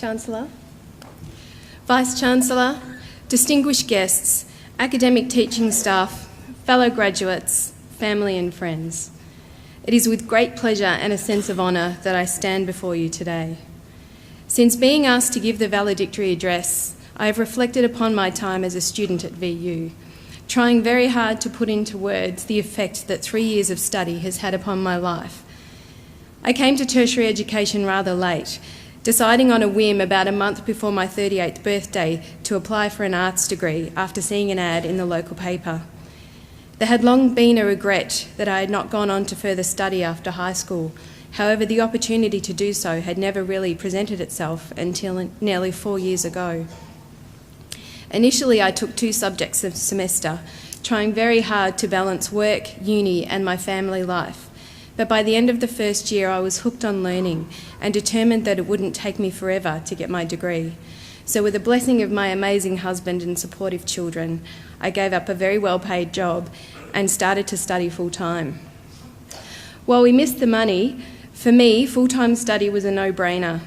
Chancellor, Vice-Chancellor, distinguished guests, academic teaching staff, fellow graduates, family and friends. It is with great pleasure and a sense of honour that I stand before you today. Since being asked to give the Valedictory Address, I have reflected upon my time as a student at VU, trying very hard to put into words the effect that 3 years of study has had upon my life. I came to tertiary education rather late, deciding on a whim about a month before my 38th birthday to apply for an arts degree after seeing an ad in the local paper. There had long been a regret that I had not gone on to further study after high school. However, the opportunity to do so had never really presented itself until nearly 4 years ago. Initially, I took 2 subjects a semester, trying very hard to balance work, uni and my family life. But by the end of the first year, I was hooked on learning and determined that it wouldn't take me forever to get my degree. So with the blessing of my amazing husband and supportive children, I gave up a very well-paid job and started to study full-time. While we missed the money, for me, full-time study was a no-brainer.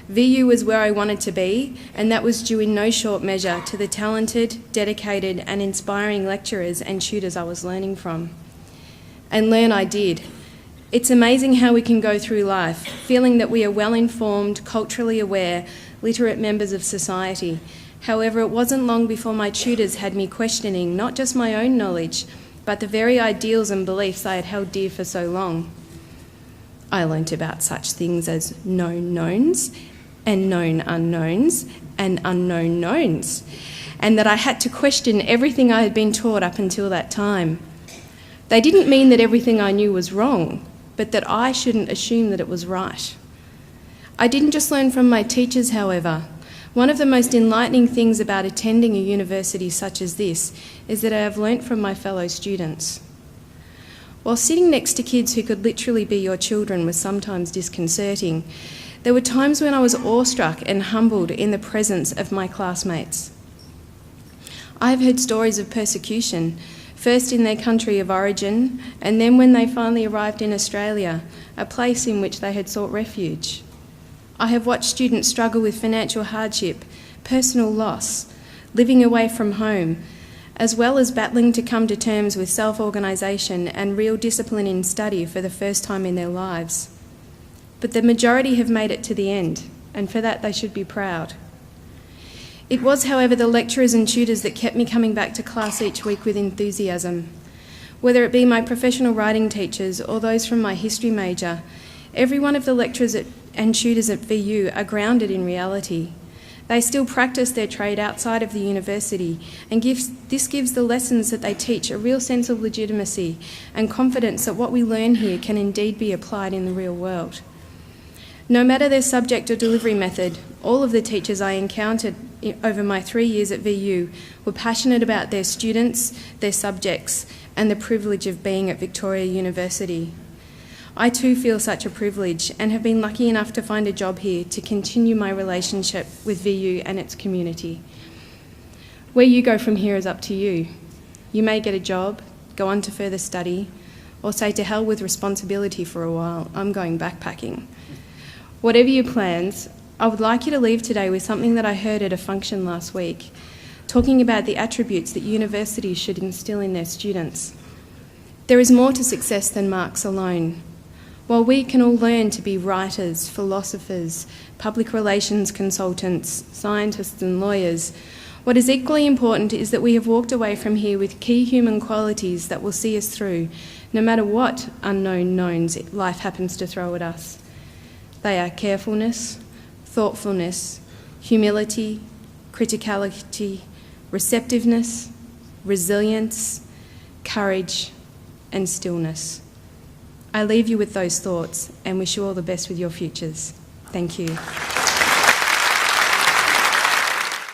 VU was where I wanted to be, and that was due in no short measure to the talented, dedicated and inspiring lecturers and tutors I was learning from. And learn I did. It's amazing how we can go through life, feeling that we are well-informed, culturally aware, literate members of society. However, it wasn't long before my tutors had me questioning not just my own knowledge, but the very ideals and beliefs I had held dear for so long. I learnt about such things as known knowns, and known unknowns, and unknown knowns, and that I had to question everything I had been taught up until that time. They didn't mean that everything I knew was wrong, but that I shouldn't assume that it was right. I didn't just learn from my teachers, however. One of the most enlightening things about attending a university such as this is that I have learnt from my fellow students. While sitting next to kids who could literally be your children was sometimes disconcerting, there were times when I was awestruck and humbled in the presence of my classmates. I have heard stories of persecution, first in their country of origin, and then when they finally arrived in Australia, a place in which they had sought refuge. I have watched students struggle with financial hardship, personal loss, living away from home, as well as battling to come to terms with self-organisation and real discipline in study for the first time in their lives. But the majority have made it to the end, and for that they should be proud. It was, however, the lecturers and tutors that kept me coming back to class each week with enthusiasm. Whether it be my professional writing teachers or those from my history major, every one of the lecturers and tutors at VU are grounded in reality. They still practice their trade outside of the university, and this gives the lessons that they teach a real sense of legitimacy and confidence that what we learn here can indeed be applied in the real world. No matter their subject or delivery method, all of the teachers I encountered over my 3 years at VU were passionate about their students, their subjects, and the privilege of being at Victoria University. I too feel such a privilege and have been lucky enough to find a job here to continue my relationship with VU and its community. Where you go from here is up to you. You may get a job, go on to further study, or say to hell with responsibility for a while, I'm going backpacking. Whatever your plans, I would like you to leave today with something that I heard at a function last week, talking about the attributes that universities should instill in their students. There is more to success than marks alone. While we can all learn to be writers, philosophers, public relations consultants, scientists and lawyers, what is equally important is that we have walked away from here with key human qualities that will see us through, no matter what unknown knowns life happens to throw at us. They are carefulness, thoughtfulness, humility, criticality, receptiveness, resilience, courage, and stillness. I leave you with those thoughts and wish you all the best with your futures. Thank you.